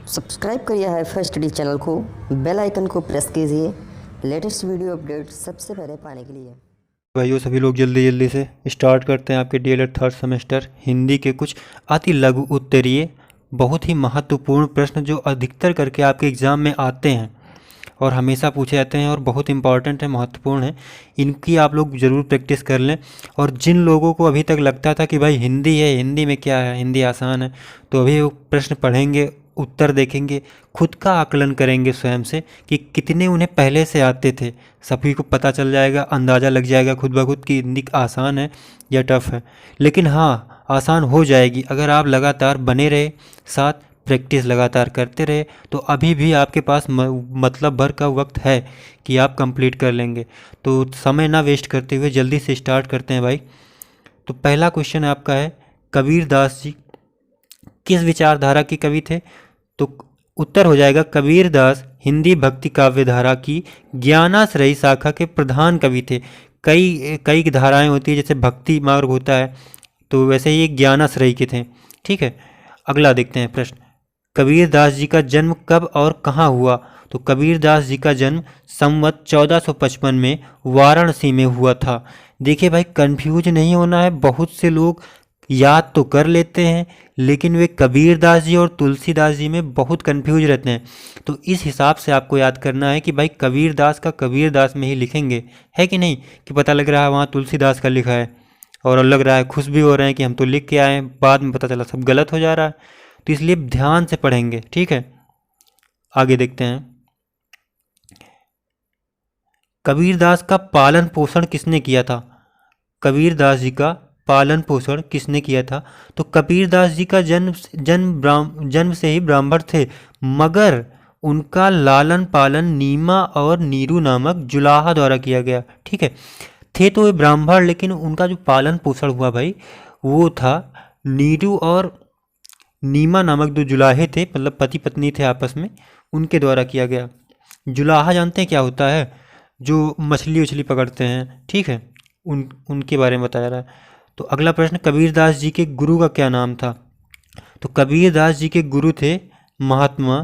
Subscribe करिए hi-fi study channel को, bell icon को प्रेस कीजिए लेटेस्ट वीडियो अपडेट सबसे पहले पाने के लिए। भाइयों सभी लोग जल्दी से स्टार्ट करते हैं आपके डीएलएड थर्ड सेमेस्टर हिंदी के कुछ अति लघु उत्तरीय बहुत ही महत्वपूर्ण प्रश्न जो अधिकतर करके आपके एग्ज़ाम में आते हैं और हमेशा पूछे जाते हैं और बहुत इंपॉर्टेंट है, महत्वपूर्ण है। इनकी आप लोग ज़रूर प्रैक्टिस कर लें। और जिन लोगों को अभी तक लगता था कि भाई हिंदी है, हिंदी में क्या है, हिंदी आसान है, तो अभी वो प्रश्न पढ़ेंगे, उत्तर देखेंगे, खुद का आकलन करेंगे स्वयं से कि कितने उन्हें पहले से आते थे। सभी को पता चल जाएगा, अंदाज़ा लग जाएगा खुद ब खुद कि हिंदी आसान है या टफ है। लेकिन हाँ, आसान हो जाएगी अगर आप लगातार बने रहे, साथ प्रैक्टिस लगातार करते रहे, तो अभी भी आपके पास मतलब भर का वक्त है कि आप कंप्लीट कर लेंगे। तो समय ना वेस्ट करते हुए जल्दी से स्टार्ट करते हैं भाई। तो पहला क्वेश्चन आपका है, कबीर दास जी किस विचारधारा के कवि थे? तो उत्तर हो जाएगा कबीर दास हिंदी भक्ति काव्य धारा की ज्ञानाश्रयी शाखा के प्रधान कवि थे। कई कई धाराएं होती है, जैसे भक्ति मार्ग होता है, तो वैसे ये ज्ञानाश्रयी के थे। ठीक है, अगला देखते हैं प्रश्न, कबीर दास जी का जन्म कब और कहाँ हुआ? तो कबीर दास जी का जन्म संवत 1455 में वाराणसी में हुआ था। देखिए भाई, कंफ्यूज नहीं होना है। बहुत से लोग याद तो कर लेते हैं लेकिन वे कबीर दास जी और तुलसीदास जी में बहुत कंफ्यूज रहते हैं। तो इस हिसाब से आपको याद करना है कि भाई कबीर दास का कबीर दास में ही लिखेंगे, है कि नहीं, कि पता लग रहा है वहाँ तुलसीदास का लिखा है और लग रहा है खुश भी हो रहे हैं कि हम तो लिख के आए हैं, बाद में पता चला सब गलत हो जा रहा है। तो इसलिए ध्यान से पढ़ेंगे। ठीक है, आगे देखते हैं, कबीरदास का पालन पोषण किसने किया था? कबीरदास जी का पालन पोषण किसने किया था? तो कबीरदास जी का जन्म से ही ब्राह्मण थे, मगर उनका लालन पालन नीमा और नीरू नामक जुलाहा द्वारा किया गया। ठीक है, थे तो वे ब्राह्मण, लेकिन उनका जो पालन पोषण हुआ भाई वो था नीरू और नीमा नामक दो जुलाहे थे, मतलब पति पत्नी थे आपस में, उनके द्वारा किया गया। जुलाहा जानते हैं क्या होता है? जो मछली उछली पकड़ते हैं। ठीक है, उनके बारे में बताया रहा है। तो अगला प्रश्न, कबीरदास जी के गुरु का क्या नाम था? तो कबीरदास जी के गुरु थे महात्मा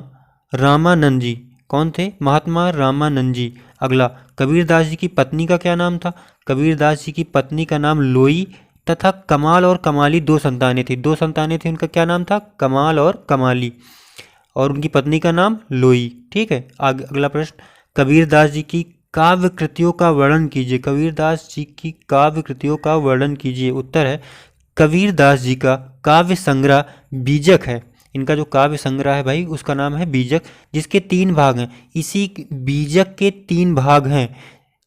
रामानंद जी। कौन थे? महात्मा रामानंद जी। अगला, कबीरदास जी की पत्नी का क्या नाम था? कबीरदास जी की पत्नी का नाम लोई तथा कमाल और कमाली दो संतानें थी। दो संतानें थी, उनका क्या नाम था? कमाल और कमाली, और उनकी पत्नी का नाम लोई। ठीक है, आगे अगला प्रश्न, कबीरदास जी की काव्य कृतियों का वर्णन कीजिए। कबीरदास जी की काव्य कृतियों का वर्णन कीजिए। उत्तर है कबीरदास जी का काव्य संग्रह बीजक है। इनका जो काव्य संग्रह है भाई उसका नाम है बीजक, जिसके 3 भाग हैं। इसी बीजक के 3 भाग हैं,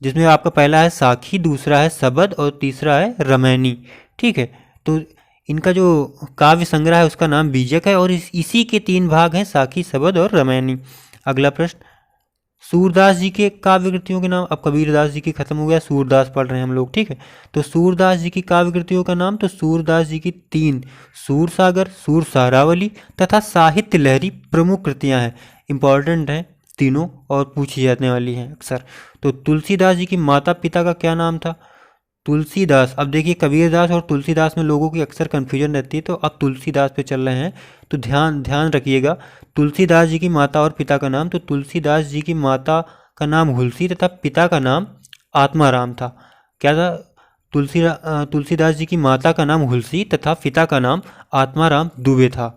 जिसमें आपका पहला है साखी, दूसरा है सबद और तीसरा है रमैनी। ठीक है, तो इनका जो काव्य संग्रह है उसका नाम बीजक है और इसी के 3 भाग हैं, साखी, सबद और रमैनी। अगला प्रश्न, सूरदास जी के काव्य कृतियों के नाम। अब कबीरदास जी की खत्म हो गया, सूरदास पढ़ रहे हैं हम लोग। ठीक है, तो सूरदास जी की काव्य कृतियों का नाम, तो सूरदास जी की 3 सूर सागर, सूर सहारावली तथा साहित्य लहरी प्रमुख कृतियां हैं। इंपॉर्टेंट हैं तीनों और पूछी जाने वाली हैं अक्सर। तो तुलसीदास जी की माता पिता का क्या नाम था? तुलसीदास, अब देखिए कबीरदास और तुलसीदास में लोगों की अक्सर कन्फ्यूजन रहती है, तो अब तुलसीदास पे चल रहे हैं, तो ध्यान ध्यान रखिएगा। तुलसीदास जी की माता और पिता का नाम, तो तुलसीदास जी की माता का नाम हुलसी तथा पिता का नाम आत्माराम था। क्या था? तुलसीदास जी की माता का नाम हुलसी तथा पिता का नाम आत्माराम दुबे था।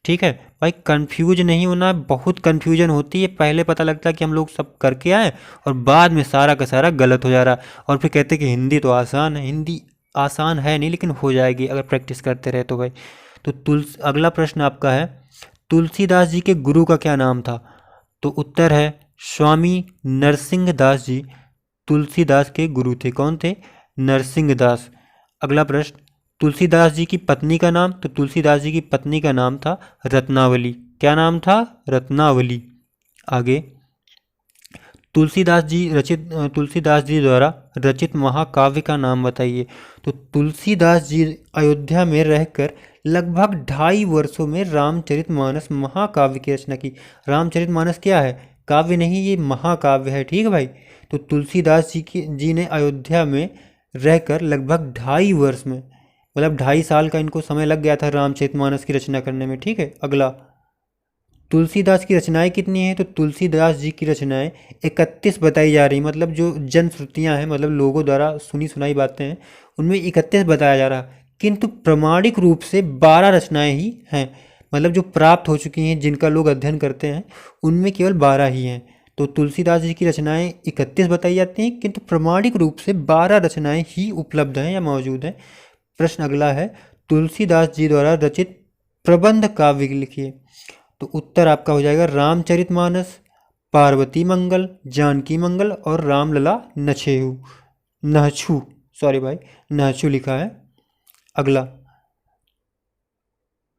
ठीक है भाई, कंफ्यूज नहीं होना है। बहुत कंफ्यूजन होती है, पहले पता लगता है कि हम लोग सब करके आए और बाद में सारा का सारा गलत हो जा रहा है और फिर कहते हैं कि हिंदी तो आसान है। हिंदी आसान है नहीं, लेकिन हो जाएगी अगर प्रैक्टिस करते रहे तो भाई। तो अगला प्रश्न आपका है, तुलसीदास जी के गुरु का क्या नाम था? तो उत्तर है स्वामी नरसिंह दास जी तुलसीदास के गुरु थे। कौन थे? नरसिंह दास। अगला प्रश्न, तुलसीदास जी की पत्नी का नाम, तो तुलसीदास जी की पत्नी का नाम था रत्नावली। क्या नाम था? रत्नावली। आगे, तुलसीदास जी द्वारा रचित महाकाव्य का नाम बताइए। तो तुलसीदास जी अयोध्या में रहकर लगभग 2.5 वर्षों में रामचरितमानस महाकाव्य की रचना की। रामचरितमानस क्या है? काव्य नहीं, ये महाकाव्य है। ठीक है भाई, तो तुलसीदास जी ने अयोध्या में रहकर लगभग 2.5 वर्ष में, मतलब 2.5 साल का इनको समय लग गया था रामचरितमानस की रचना करने में। ठीक है, अगला, तुलसीदास की रचनाएं कितनी हैं? तो तुलसीदास जी की रचनाएं 31 बताई जा रही, मतलब जो जनश्रुतियाँ हैं, मतलब लोगों द्वारा सुनी सुनाई बातें हैं, उनमें 31 बताया जा रहा, किंतु प्रमाणिक रूप से 12 रचनाएं ही हैं, मतलब जो प्राप्त हो चुकी हैं, जिनका लोग अध्ययन करते हैं, उनमें केवल 12 ही हैं। तो तुलसीदास जी की रचनाएं 31 बताई जाती हैं, किंतु प्रमाणिक रूप से 12 रचनाएं ही उपलब्ध हैं या मौजूद हैं। प्रश्न अगला है, तुलसीदास जी द्वारा रचित प्रबंध काव्य लिखिए। तो उत्तर आपका हो जाएगा रामचरितमानस, पार्वती मंगल, जानकी मंगल और रामलला नछेहू नहछू, सॉरी भाई, नहछू लिखा है। अगला,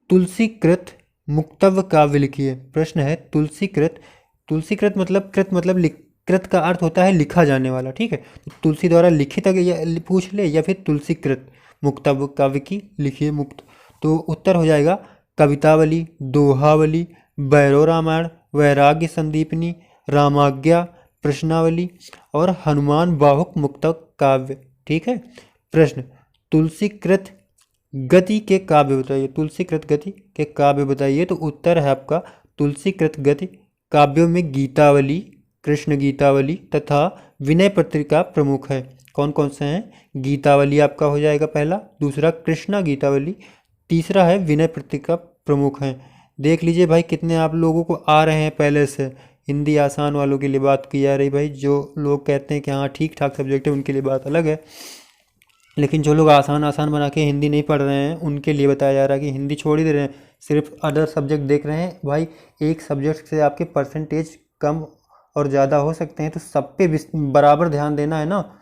तुलसीकृत मुक्तव्य काव्य लिखिए। प्रश्न है तुलसीकृत, तुलसीकृत मतलब कृत मतलब कृत का अर्थ होता है लिखा जाने वाला, ठीक है। तो तुलसी द्वारा लिखित पूछ ले या फिर तुलसीकृत मुक्तव्य काव्य की लिखिए मुक्त। तो उत्तर हो जाएगा कवितावली, दोहावली, भैरव रामायण, वैराग्य संदीपनी, रामाज्ञा, प्रश्नावली और हनुमान बाहुक मुक्तक काव्य, ठीक है। प्रश्न, तुलसीकृत गति के काव्य बताइए, तुलसीकृत गति के काव्य बताइए। तो उत्तर है आपका तुलसीकृत गति काव्यों में गीतावली, कृष्ण गीतावली तथा विनय पत्रिका प्रमुख है। कौन कौन से हैं? गीतावली आपका हो जाएगा पहला, दूसरा कृष्णा गीतावली, तीसरा है विनय पत्रिका प्रमुख है। देख लीजिए भाई कितने आप लोगों को आ रहे हैं पहले से। हिंदी आसान वालों के लिए बात की जा रही भाई, जो लोग कहते हैं कि हाँ ठीक ठाक सब्जेक्ट है उनके लिए बात अलग है, लेकिन जो लोग आसान आसान बना के हिंदी नहीं पढ़ रहे हैं उनके लिए बताया जा रहा है कि हिंदी छोड़ ही दे रहे हैं, सिर्फ अदर सब्जेक्ट देख रहे हैं। भाई एक सब्जेक्ट से आपके परसेंटेज कम और ज़्यादा हो सकते हैं, तो सब पे बराबर ध्यान देना है ना।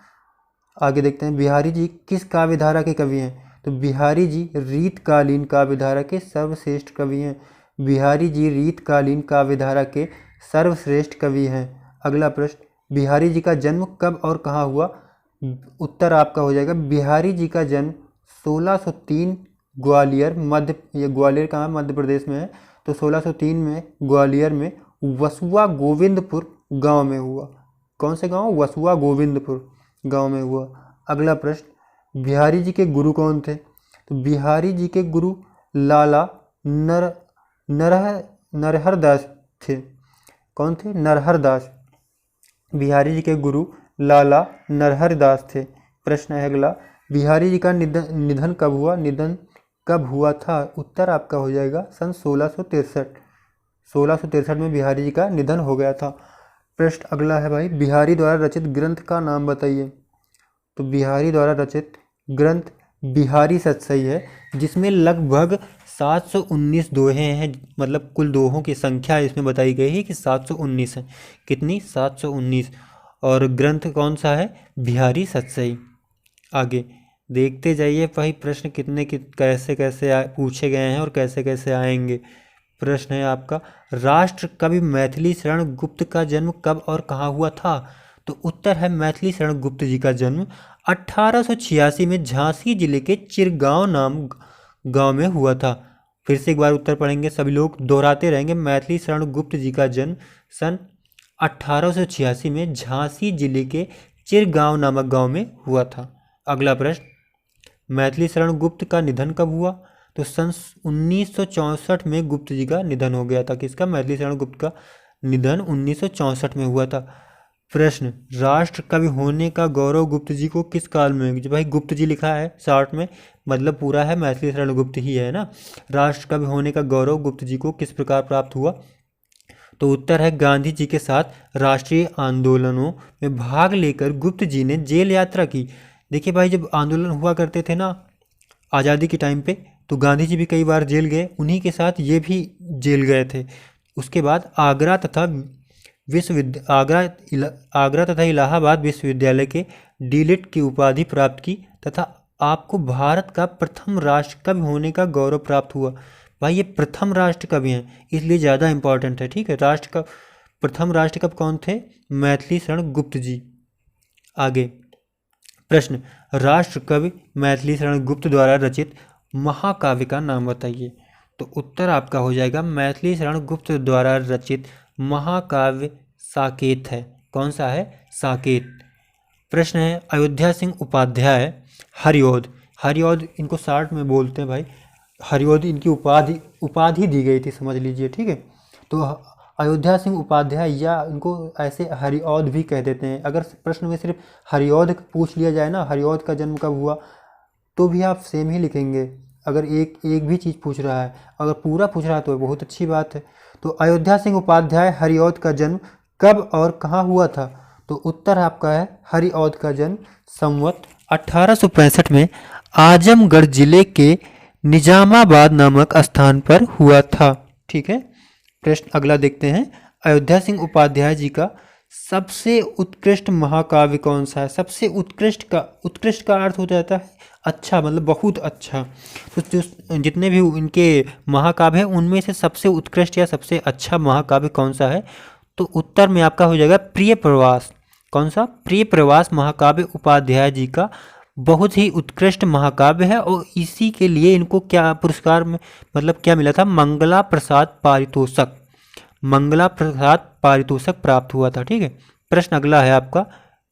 आगे देखते हैं, बिहारी जी किस काव्यधारा के कवि हैं? तो बिहारी जी रीतकालीन काव्यधारा के सर्वश्रेष्ठ कवि हैं। बिहारी जी रीतकालीन काव्यधारा के सर्वश्रेष्ठ कवि हैं। अगला प्रश्न, बिहारी जी का जन्म कब और कहाँ हुआ? उत्तर आपका हो जाएगा बिहारी जी का जन्म 1603 ग्वालियर मध्य, ये ग्वालियर कहाँ मध्य प्रदेश में है, तो 1603 में ग्वालियर में वसुआ गोविंदपुर गांव में हुआ। कौन से गांव? वसुआ गोविंदपुर गांव में हुआ। अगला प्रश्न, बिहारी जी के गुरु कौन थे? तो बिहारी जी के गुरु लाला नरहर दास थे। कौन थे? नरहर दास। बिहारी जी के गुरु लाला नरहर दास थे। प्रश्न है अगला, बिहारी जी का निधन कब हुआ? निधन कब हुआ था? उत्तर आपका हो जाएगा सन 1663। 1663 में बिहारी जी का निधन हो गया था। प्रश्न अगला है भाई, बिहारी द्वारा रचित ग्रंथ का नाम बताइए। तो बिहारी द्वारा रचित ग्रंथ बिहारी सतसई है, जिसमें लगभग 719 दोहे हैं, मतलब कुल दोहों की संख्या इसमें बताई गई है कि 719 है। कितनी? 719। और ग्रंथ कौन सा है? बिहारी सतसई। आगे देखते जाइए भाई प्रश्न कितने कैसे कैसे पूछे गए हैं और कैसे कैसे आएंगे। प्रश्न है आपका, राष्ट्र कवि मैथिली शरण गुप्त का जन्म कब और कहाँ हुआ था? तो उत्तर है मैथिली शरण गुप्त जी का जन्म 1886 में झांसी जिले के चिरगांव नाम गांव में हुआ था। फिर से एक बार उत्तर पढ़ेंगे, सभी लोग दोहराते रहेंगे। मैथिली शरण गुप्त जी का जन्म सन 1886 में झांसी जिले के चिरगांव नामक गांव में हुआ था। अगला प्रश्न, मैथिली शरण गुप्त का निधन कब हुआ? तो सन 1964 में गुप्त जी का निधन हो गया था। किसका? मैथिली शरण गुप्त का निधन 1964 में हुआ था। प्रश्न, राष्ट्र कवि होने का गौरव गुप्त जी को किस काल में? जो भाई गुप्त जी लिखा है शॉर्ट में, मतलब पूरा है मैथिली शरण गुप्त ही है ना। राष्ट्र कवि होने का गौरव गुप्त जी को किस प्रकार प्राप्त हुआ? तो उत्तर है गांधी जी के साथ राष्ट्रीय आंदोलनों में भाग लेकर गुप्त जी ने जेल यात्रा की। देखिए भाई जब आंदोलन हुआ करते थे ना आज़ादी के टाइम पे, तो गांधी जी भी कई बार जेल गए, उन्हीं के साथ ये भी जेल गए थे। उसके बाद आगरा तथा इलाहाबाद विश्वविद्यालय के डीलिट की उपाधि प्राप्त की तथा आपको भारत का प्रथम राष्ट्र कवि होने का गौरव प्राप्त हुआ। भाई ये प्रथम राष्ट्र कवि हैं इसलिए ज़्यादा इंपॉर्टेंट है, ठीक है। राष्ट्र का प्रथम राष्ट्र कवि कौन थे? मैथिली शरण गुप्त जी। आगे प्रश्न, राष्ट्र कवि मैथिली शरण गुप्त द्वारा रचित महाकाव्य का नाम बताइए। तो उत्तर आपका हो जाएगा मैथिली शरण गुप्त द्वारा रचित महाकाव्य साकेत है। कौन सा है? साकेत। प्रश्न है, अयोध्या सिंह उपाध्याय हरिऔध, हरिऔध इनको शॉर्ट में बोलते हैं भाई, हरिऔध इनकी उपाधि दी गई थी, समझ लीजिए, ठीक है। तो अयोध्या सिंह उपाध्याय, या इनको ऐसे हरिऔध भी कह देते हैं। अगर प्रश्न में सिर्फ हरिऔध पूछ लिया जाए ना, हरिऔध का जन्म कब हुआ, तो भी आप सेम ही लिखेंगे। अगर एक एक भी चीज़ पूछ रहा है, अगर पूरा पूछ रहा है तो बहुत अच्छी बात है। तो अयोध्या सिंह उपाध्याय हरिऔध का जन्म कब और कहाँ हुआ था, तो उत्तर आपका है हरिऔध का जन्म संवत 1865 में आजमगढ़ जिले के निजामाबाद नामक स्थान पर हुआ था। ठीक है, प्रश्न अगला देखते हैं। अयोध्या सिंह उपाध्याय जी का सबसे उत्कृष्ट महाकाव्य कौन सा है? सबसे उत्कृष्ट का अर्थ हो जाता है अच्छा, मतलब बहुत अच्छा। तो जो जितने भी इनके महाकाव्य हैं उनमें से सबसे उत्कृष्ट या सबसे अच्छा महाकाव्य कौन सा है, तो उत्तर में आपका हो जाएगा प्रिय प्रवास। कौन सा? प्रिय प्रवास महाकाव्य उपाध्याय जी का बहुत ही उत्कृष्ट महाकाव्य है, और इसी के लिए इनको क्या पुरस्कार में मतलब क्या मिला था? मंगला प्रसाद पारितोषक, मंगला प्रसाद पारितोषक प्राप्त हुआ था। ठीक है, प्रश्न अगला है आपका,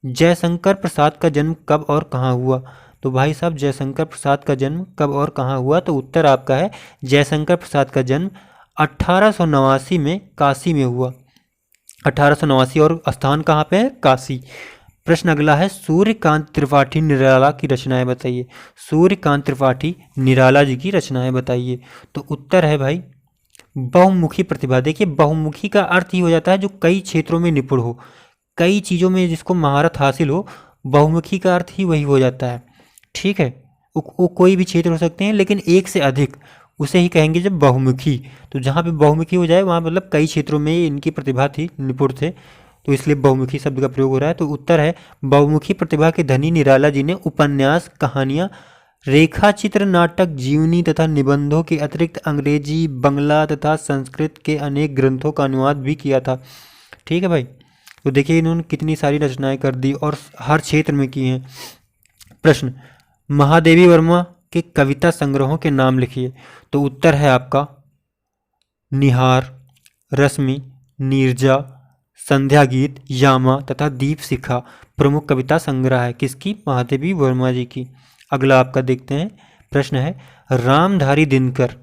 जयशंकर प्रसाद का जन्म कब और कहाँ हुआ? तो भाई साहब जयशंकर प्रसाद का जन्म कब और कहाँ हुआ, तो उत्तर आपका है जयशंकर प्रसाद का जन्म 1889 में काशी में हुआ। 1889, और स्थान कहाँ पे है? काशी। प्रश्न अगला है, सूर्यकांत त्रिपाठी निराला की रचनाएं बताइए। सूर्यकांत त्रिपाठी निराला जी की रचनाएं बताइए। तो उत्तर है भाई बहुमुखी प्रतिभा। देखिए बहुमुखी का अर्थ ही हो जाता है जो कई क्षेत्रों में निपुण हो, कई चीज़ों में जिसको महारत हासिल हो, बहुमुखी का अर्थ ही वही हो जाता है। ठीक है, वो कोई भी क्षेत्र हो सकते हैं, लेकिन एक से अधिक उसे ही कहेंगे जब बहुमुखी। तो जहाँ पे बहुमुखी हो जाए वहाँ मतलब कई क्षेत्रों में इनकी प्रतिभा थी, निपुण थे, तो इसलिए बहुमुखी शब्द का प्रयोग हो रहा है। तो उत्तर है बहुमुखी प्रतिभा के धनी निराला जी ने उपन्यास, कहानियाँ, रेखा चित्र, नाटक, जीवनी तथा निबंधों के अतिरिक्त अंग्रेजी, बंगला तथा संस्कृत के अनेक ग्रंथों का अनुवाद भी किया था। ठीक है भाई, तो देखिए इन्होंने कितनी सारी रचनाएं कर दी और हर क्षेत्र में की हैं। प्रश्न, महादेवी वर्मा के कविता संग्रहों के नाम लिखिए। तो उत्तर है आपका निहार, रश्मि, नीरजा, संध्या गीत, यामा तथा दीप शिखा प्रमुख कविता संग्रह है। किसकी? महादेवी वर्मा जी की। अगला आपका देखते हैं, प्रश्न है रामधारी दिनकर।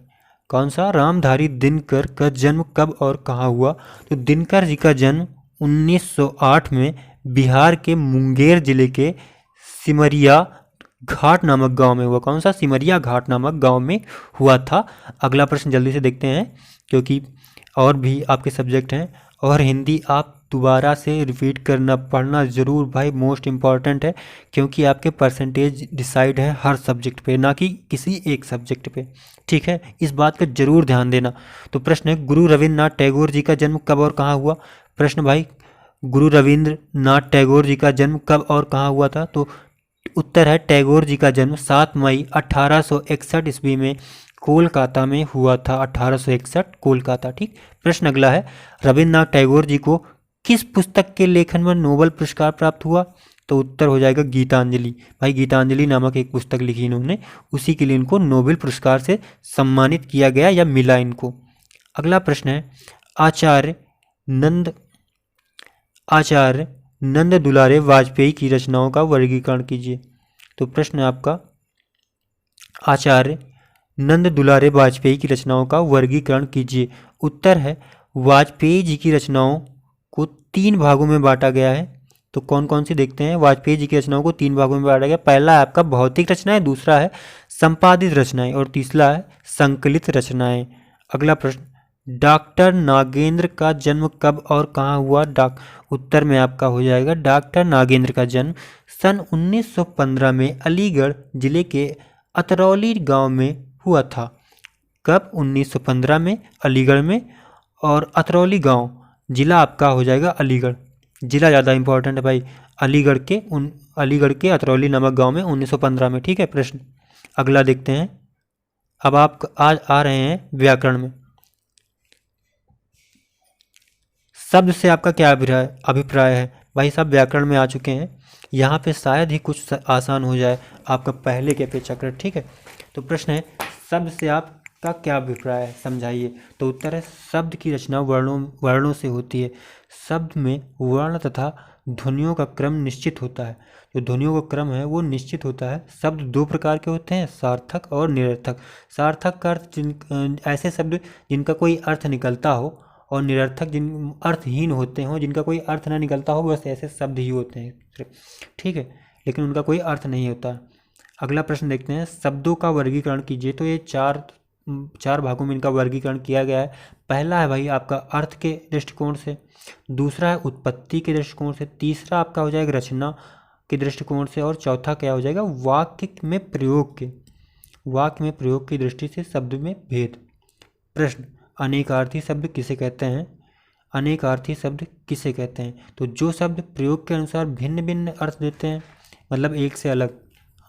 कौन सा? रामधारी दिनकर का जन्म कब और कहाँ हुआ? तो दिनकर जी का जन्म 1908 में बिहार के मुंगेर जिले के सिमरिया घाट नामक गांव में हुआ। कौन सा? सिमरिया घाट नामक गांव में हुआ था। अगला प्रश्न जल्दी से देखते हैं, क्योंकि और भी आपके सब्जेक्ट हैं, और हिंदी आप दोबारा से रिपीट करना, पढ़ना ज़रूर भाई, मोस्ट इम्पॉर्टेंट है, क्योंकि आपके परसेंटेज डिसाइड है हर सब्जेक्ट पे, ना कि किसी एक सब्जेक्ट पे। ठीक है, इस बात का जरूर ध्यान देना। तो प्रश्न है गुरु रविन्द्रनाथ टैगोर जी का जन्म कब और कहाँ हुआ? प्रश्न भाई, गुरु रविन्द्रनाथ टैगोर जी का जन्म कब और कहाँ हुआ था? तो उत्तर है टैगोर जी का जन्म 7 मई 1861 ईस्वी में कोलकाता में हुआ था। 1861 कोलकाता। ठीक, प्रश्न अगला है रविन्द्रनाथ टैगोर जी को किस पुस्तक के लेखन में नोबेल पुरस्कार प्राप्त हुआ? तो उत्तर हो जाएगा गीतांजलि। भाई गीतांजलि नामक एक पुस्तक लिखी इन्होंने, उसी के लिए इनको नोबेल पुरस्कार से सम्मानित किया गया या मिला इनको। अगला प्रश्न है आचार्य नंद दुलारे वाजपेयी की रचनाओं का वर्गीकरण कीजिए। तो प्रश्न है आपका आचार्य नंद दुलारे वाजपेयी की रचनाओं का वर्गीकरण कीजिए। उत्तर है वाजपेयी जी की रचनाओं को 3 भागों में बांटा गया है। तो कौन कौन सी देखते हैं? वाजपेयी जी की रचनाओं को 3 भागों में बांटा गया। पहला है आपका भौतिक रचनाएं, दूसरा है संपादित रचनाएं, और तीसरा है संकलित रचनाएं। अगला प्रश्न, डॉक्टर नागेंद्र का जन्म कब और कहाँ हुआ? उत्तर में आपका हो जाएगा डॉक्टर नागेंद्र का जन्म सन 1915 में अलीगढ़ जिले के अतरौली गांव में हुआ था। कब? 1915 में अलीगढ़ में, और अतरौली गांव जिला आपका हो जाएगा अलीगढ़। जिला ज़्यादा इंपॉर्टेंट है भाई, अलीगढ़ के अतरौली नामक गांव में 1915 में। ठीक है, प्रश्न अगला देखते हैं। अब आप आज आ रहे हैं व्याकरण में। शब्द से आपका क्या अभिप्राय है? भाई साहब व्याकरण में आ चुके हैं, यहाँ पे शायद ही कुछ आसान हो जाए आपका पहले के अपेक्षा। ठीक है, तो प्रश्न है शब्द से आपका क्या अभिप्राय है, समझाइए। तो उत्तर है शब्द की रचना वर्णों से होती है। शब्द में वर्ण तथा ध्वनियों का क्रम निश्चित होता है। जो ध्वनियों का क्रम है वो निश्चित होता है। शब्द 2 प्रकार के होते हैं, सार्थक और निरर्थक। सार्थक का अर्थ ऐसे शब्द जिनका कोई अर्थ निकलता हो, और निरर्थक, जिन अर्थहीन होते हों, जिनका कोई अर्थ ना निकलता हो, बस ऐसे शब्द ही होते हैं सिर्फ, ठीक है, लेकिन उनका कोई अर्थ नहीं होता। अगला प्रश्न देखते हैं, शब्दों का वर्गीकरण कीजिए। तो ये चार भागों में इनका वर्गीकरण किया गया है। पहला है भाई आपका अर्थ के दृष्टिकोण से, दूसरा है उत्पत्ति के दृष्टिकोण से, तीसरा आपका हो जाएगा रचना के दृष्टिकोण से, और चौथा क्या हो जाएगा, वाक्य में प्रयोग की दृष्टि से शब्द में भेद। प्रश्न, अनेकार्थी शब्द किसे कहते हैं? अनेकार्थी शब्द किसे कहते हैं? तो जो शब्द प्रयोग के अनुसार भिन्न भिन्न अर्थ देते हैं, मतलब एक से अलग,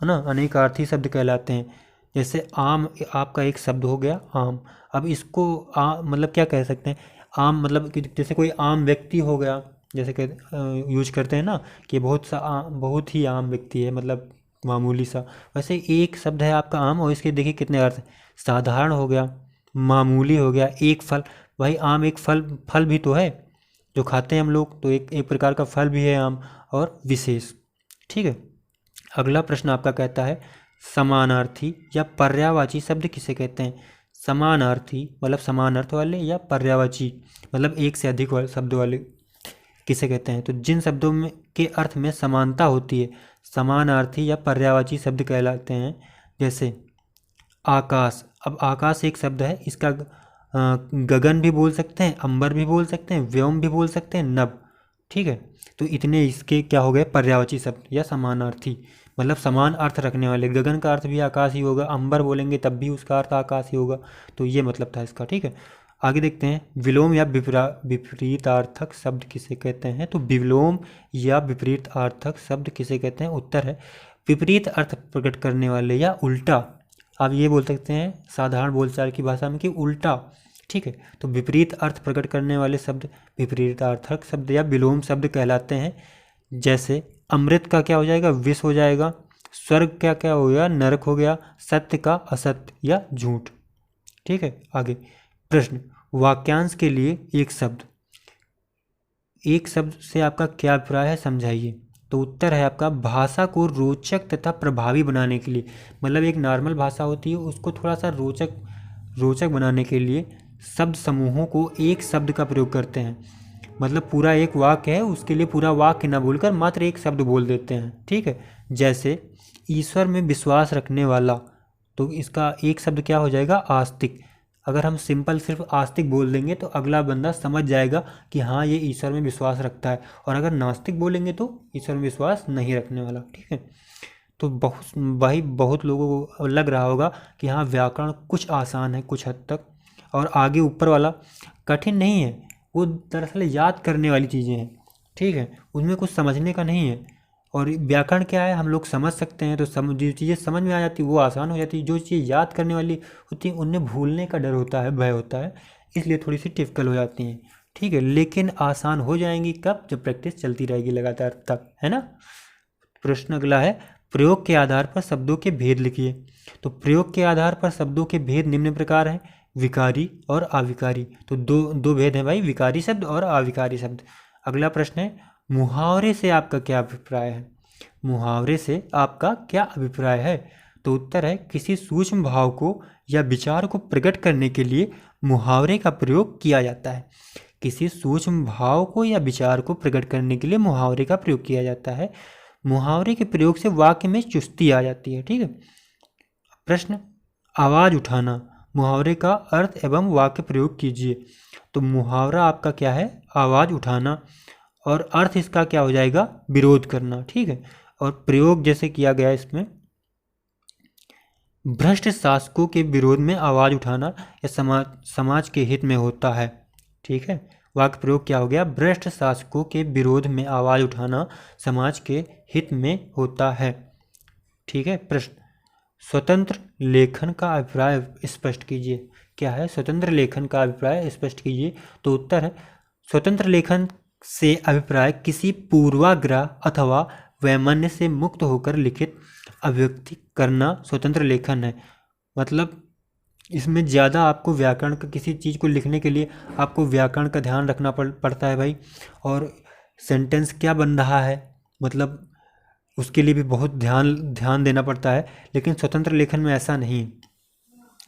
है ना, अनेकार्थी शब्द कहलाते हैं। जैसे आम आपका एक शब्द हो गया आम। अब इसको मतलब क्या कह सकते हैं, आम मतलब कि जैसे कोई आम व्यक्ति हो गया, जैसे कह यूज करते हैं ना कि बहुत ही आम व्यक्ति है, मतलब मामूली सा। वैसे एक शब्द है आपका आम, और इसके देखिए कितने अर्थ। साधारण हो गया, मामूली हो गया, एक फल। भाई आम एक फल भी तो है जो खाते हैं हम लोग, तो एक प्रकार का फल भी है आम, और विशेष, ठीक है। अगला प्रश्न आपका कहता है, समानार्थी या पर्यायवाची शब्द किसे कहते हैं? समानार्थी मतलब समान अर्थ वाले, या पर्यायवाची मतलब एक से अधिक शब्द वाले किसे कहते हैं? तो जिन शब्दों में के अर्थ में समानता होती है, समानार्थी या पर्यायवाची शब्द कहलाते हैं। जैसे आकाश। अब आकाश एक शब्द है, इसका गगन भी बोल सकते हैं, अंबर भी बोल सकते हैं, व्योम भी बोल सकते हैं, नभ, ठीक है। तो इतने इसके क्या हो गए, पर्यायवाची शब्द या समानार्थी, मतलब समान अर्थ रखने वाले। गगन का अर्थ भी आकाश ही होगा, अंबर बोलेंगे तब भी उसका अर्थ आकाश ही होगा। तो ये मतलब था इसका, ठीक है। आगे देखते हैं, विलोम या विपरीतार्थक शब्द किसे कहते हैं? तो विलोम या विपरीतार्थक शब्द किसे कहते हैं? उत्तर है विपरीत अर्थ प्रकट करने वाले या उल्टा। आप ये बोल सकते हैं साधारण बोलचाल की भाषा में कि उल्टा, ठीक है। तो विपरीत अर्थ प्रकट करने वाले शब्द विपरीतार्थक शब्द या विलोम शब्द कहलाते हैं। जैसे अमृत का क्या हो जाएगा, विष हो जाएगा। स्वर्ग का क्या हो गया, नरक हो गया। सत्य का असत्य या झूठ, ठीक है। आगे प्रश्न, वाक्यांश के लिए एक शब्द से आपका क्या अभिप्राय है, समझाइए। तो उत्तर है आपका, भाषा को रोचक तथा प्रभावी बनाने के लिए, मतलब एक नॉर्मल भाषा होती है उसको थोड़ा सा रोचक बनाने के लिए शब्द समूहों को एक शब्द का प्रयोग करते हैं। मतलब पूरा एक वाक्य है, उसके लिए पूरा वाक्य ना बोलकर मात्र एक शब्द बोल देते हैं, ठीक है। जैसे ईश्वर में विश्वास रखने वाला, तो इसका एक शब्द क्या हो जाएगा, आस्तिक। अगर हम सिंपल सिर्फ आस्तिक बोल देंगे तो अगला बंदा समझ जाएगा कि हाँ ये ईश्वर में विश्वास रखता है, और अगर नास्तिक बोलेंगे तो ईश्वर में विश्वास नहीं रखने वाला, ठीक है। तो बहुत लोगों को लग रहा होगा कि हाँ व्याकरण कुछ आसान है कुछ हद तक, और आगे ऊपर वाला कठिन नहीं है, वो दरअसल याद करने वाली चीज़ें हैं, ठीक है, उसमें कुछ समझने का नहीं है। और व्याकरण क्या है, हम लोग समझ सकते हैं, तो जो चीज़ें समझ में आ जाती है वो आसान हो जाती है। जो चीज़ याद करने वाली होती है उनमें भूलने का डर होता है, भय होता है, इसलिए थोड़ी सी टिपिकल हो जाती हैं, ठीक है। लेकिन आसान हो जाएंगी कब, जब प्रैक्टिस चलती रहेगी लगातार तब, है ना। प्रश्न अगला है, प्रयोग के आधार पर शब्दों के भेद लिखिए। तो प्रयोग के आधार पर शब्दों के भेद निम्न प्रकार हैं, विकारी और अविकारी। तो दो भेद हैं भाई, विकारी शब्द और अविकारी शब्द। अगला प्रश्न है, मुहावरे से आपका क्या अभिप्राय है? मुहावरे से आपका क्या अभिप्राय है? तो उत्तर है, किसी सूक्ष्म भाव को या विचार को प्रकट करने के लिए मुहावरे का प्रयोग किया जाता है। किसी सूक्ष्म भाव को या विचार को प्रकट करने के लिए मुहावरे का प्रयोग किया जाता है। मुहावरे के प्रयोग से वाक्य में चुस्ती आ जाती है, ठीक है। प्रश्न, आवाज़ उठाना, मुहावरे का अर्थ एवं वाक्य प्रयोग कीजिए। तो मुहावरा आपका क्या है, आवाज़ उठाना, और अर्थ इसका क्या हो जाएगा, विरोध करना, ठीक है। और प्रयोग जैसे किया गया इसमें, भ्रष्ट शासकों के विरोध में आवाज़ उठाना या समाज के हित में होता है, ठीक है। वाक्य प्रयोग क्या हो गया, भ्रष्ट शासकों के विरोध में आवाज़ उठाना समाज के हित में होता है, ठीक है। प्रश्न, स्वतंत्र लेखन का अभिप्राय स्पष्ट कीजिए। क्या है, स्वतंत्र लेखन का अभिप्राय स्पष्ट कीजिए। तो उत्तर है, स्वतंत्र लेखन से अभिप्राय किसी पूर्वाग्रह अथवा वैमनस्य से मुक्त होकर लिखित अभिव्यक्ति करना स्वतंत्र लेखन है। मतलब इसमें ज़्यादा आपको व्याकरण का, किसी चीज़ को लिखने के लिए आपको व्याकरण का ध्यान रखना पड़ता है भाई, और सेंटेंस क्या बन रहा है, मतलब उसके लिए भी बहुत ध्यान देना पड़ता है। लेकिन स्वतंत्र लेखन में ऐसा नहीं,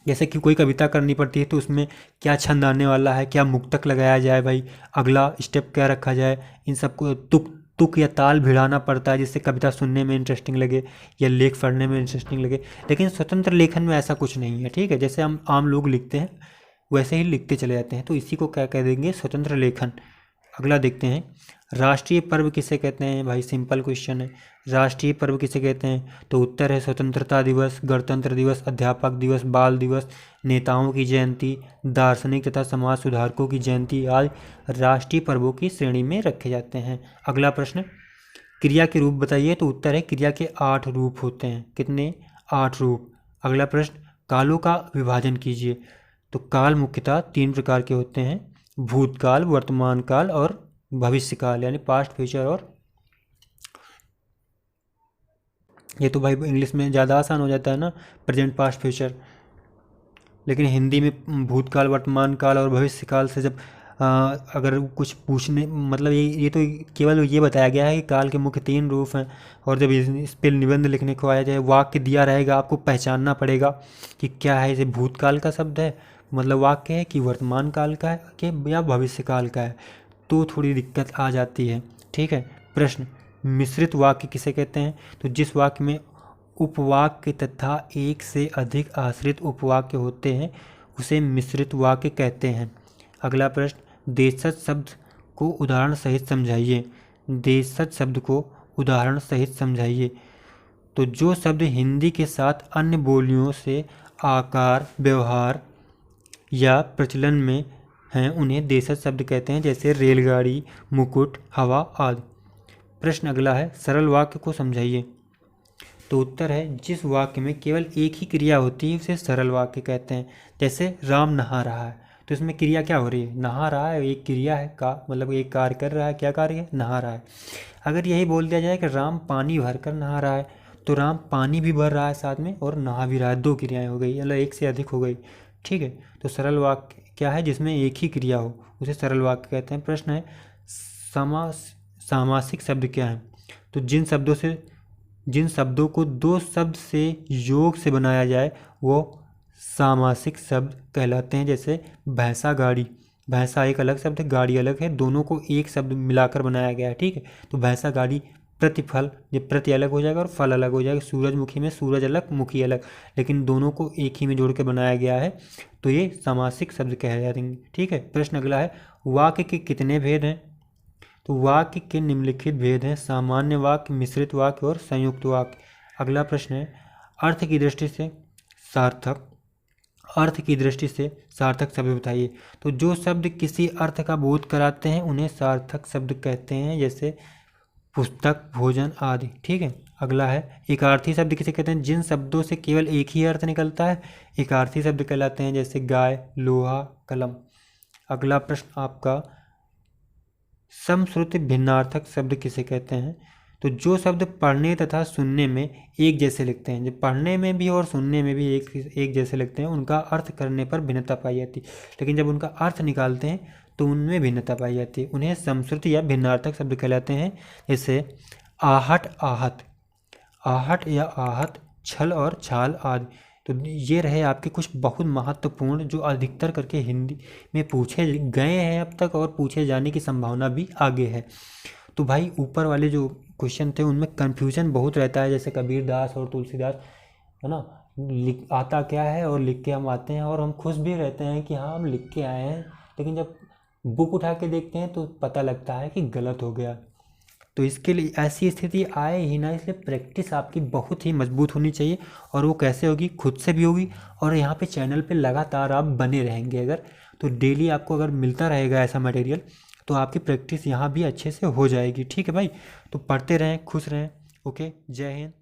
जैसे कि कोई कविता करनी पड़ती है तो उसमें क्या छंद आने वाला है, क्या मुक्तक लगाया जाए भाई, अगला स्टेप क्या रखा जाए, इन सबको तुक तुक या ताल भिड़ाना पड़ता है जिससे कविता सुनने में इंटरेस्टिंग लगे या लेख पढ़ने में इंटरेस्टिंग लगे। लेकिन स्वतंत्र लेखन में ऐसा कुछ नहीं है, ठीक है। जैसे हम आम लोग लिखते हैं वैसे ही लिखते चले जाते हैं, तो इसी को क्या कह देंगे, स्वतंत्र लेखन। अगला देखते हैं, राष्ट्रीय पर्व किसे कहते हैं भाई, सिंपल क्वेश्चन है। राष्ट्रीय पर्व किसे कहते हैं, तो उत्तर है स्वतंत्रता दिवस, गणतंत्र दिवस, अध्यापक दिवस, बाल दिवस, नेताओं की जयंती, दार्शनिक तथा समाज सुधारकों की जयंती आदि राष्ट्रीय पर्वों की श्रेणी में रखे जाते हैं। अगला प्रश्न, क्रिया के रूप बताइए, तो उत्तर है क्रिया के 8 रूप होते हैं। कितने, 8 रूप। अगला प्रश्न, कालों का विभाजन कीजिए, तो काल मुख्यतः 3 प्रकार के होते हैं, भूतकाल, वर्तमान काल और भविष्य काल, यानी पास्ट, फ्यूचर और, ये तो भाई इंग्लिश में ज़्यादा आसान हो जाता है ना, प्रेजेंट, पास्ट, फ्यूचर। लेकिन हिंदी में भूतकाल, वर्तमान काल और भविष्य काल से जब अगर कुछ पूछने, मतलब ये तो केवल ये बताया गया है कि काल के मुख्य 3 रूप हैं, और जब इस पर निबंध लिखने को आया जाए, वाक्य दिया रहेगा, आपको पहचानना पड़ेगा कि क्या है, इसे भूतकाल का शब्द है मतलब वाक्य है, कि वर्तमान काल का है कि या भविष्य काल का है, तो थोड़ी दिक्कत आ जाती है, ठीक है। प्रश्न, मिश्रित वाक्य किसे कहते हैं, तो जिस वाक्य में उपवाक्य तथा एक से अधिक आश्रित उपवाक्य होते हैं उसे मिश्रित वाक्य कहते हैं। अगला प्रश्न, देशज शब्द को उदाहरण सहित समझाइए। देशज शब्द को उदाहरण सहित समझाइए, तो जो शब्द हिंदी के साथ अन्य बोलियों से आकार, व्यवहार या प्रचलन में हैं उन्हें देशज शब्द कहते हैं, जैसे रेलगाड़ी, मुकुट, हवा आदि। प्रश्न अगला है, सरल वाक्य को समझाइए, तो उत्तर है जिस वाक्य में केवल एक ही क्रिया होती है उसे सरल वाक्य कहते हैं। जैसे राम नहा रहा है, तो इसमें क्रिया क्या हो रही है, नहा रहा है, एक क्रिया है का मतलब एक कार्य कर रहा है, क्या कार्य है, नहा रहा है। अगर यही बोल दिया जाए कि राम पानी भर कर नहा रहा है, तो राम पानी भी भर रहा है साथ में और नहा भी रहा है, 2 क्रियाएं हो गई, मतलब एक से अधिक हो गई, ठीक है। तो सरल वाक्य क्या है, जिसमें एक ही क्रिया हो उसे सरल वाक्य कहते हैं। प्रश्न है, सामासिक शब्द क्या है, तो जिन शब्दों को 2 शब्द से योग से बनाया जाए वो सामासिक शब्द कहलाते हैं। जैसे भैंसा गाड़ी, भैंसा एक अलग शब्द है, गाड़ी अलग है, दोनों को एक शब्द मिलाकर बनाया गया है, ठीक है। तो भैंसा गाड़ी, प्रतिफल, ये प्रति अलग हो जाएगा और फल अलग हो जाएगा, सूरजमुखी में सूरज अलग, मुखी अलग, लेकिन दोनों को एक ही में जोड़ के बनाया गया है, तो ये सामासिक शब्द कहे जाएंगे, ठीक है। प्रश्न अगला है, वाक्य के कितने भेद हैं, तो वाक्य के निम्नलिखित भेद हैं, सामान्य वाक्य, मिश्रित वाक्य और संयुक्त वाक्य। अगला प्रश्न है, अर्थ की दृष्टि से सार्थक शब्द बताइए, तो जो शब्द किसी अर्थ का बोध कराते हैं उन्हें सार्थक शब्द कहते हैं, जैसे पुस्तक, भोजन आदि, ठीक है। अगला है, एकार्थी शब्द किसे कहते हैं, जिन शब्दों से केवल एक ही अर्थ निकलता है एकार्थी शब्द कहलाते हैं, जैसे गाय, लोहा, कलम। अगला प्रश्न आपका, समश्रुति भिन्नार्थक शब्द किसे कहते हैं, तो जो शब्द पढ़ने तथा सुनने में एक जैसे लिखते हैं, जो पढ़ने में भी और सुनने में भी एक जैसे लिखते हैं, उनका अर्थ करने पर भिन्नता पाई जाती है, लेकिन जब उनका अर्थ निकालते हैं तो उनमें भिन्नता पाई जाती है, उन्हें समश्रुति या भिन्नार्थक शब्द कहलाते हैं। जैसे आहट, आहत, आहट या आहत, छल और छाल आदि। तो ये रहे आपके कुछ बहुत महत्वपूर्ण जो अधिकतर करके हिंदी में पूछे गए हैं अब तक और पूछे जाने की संभावना भी आगे है। तो भाई ऊपर वाले जो क्वेश्चन थे उनमें कन्फ्यूजन बहुत रहता है, जैसे कबीरदास और तुलसीदास, है ना, आता क्या है और लिख के हम आते हैं और हम खुश भी रहते हैं कि हाँ हम लिख के आए हैं, लेकिन जब बुक उठा के देखते हैं तो पता लगता है कि गलत हो गया। तो इसके लिए ऐसी स्थिति आए ही ना, इसलिए प्रैक्टिस आपकी बहुत ही मजबूत होनी चाहिए, और वो कैसे होगी, खुद से भी होगी, और यहाँ पे चैनल पे लगातार आप बने रहेंगे अगर, तो डेली आपको अगर मिलता रहेगा ऐसा मटेरियल तो आपकी प्रैक्टिस यहाँ भी अच्छे से हो जाएगी, ठीक है भाई। तो पढ़ते रहें, खुश रहें, ओके, जय हिंद।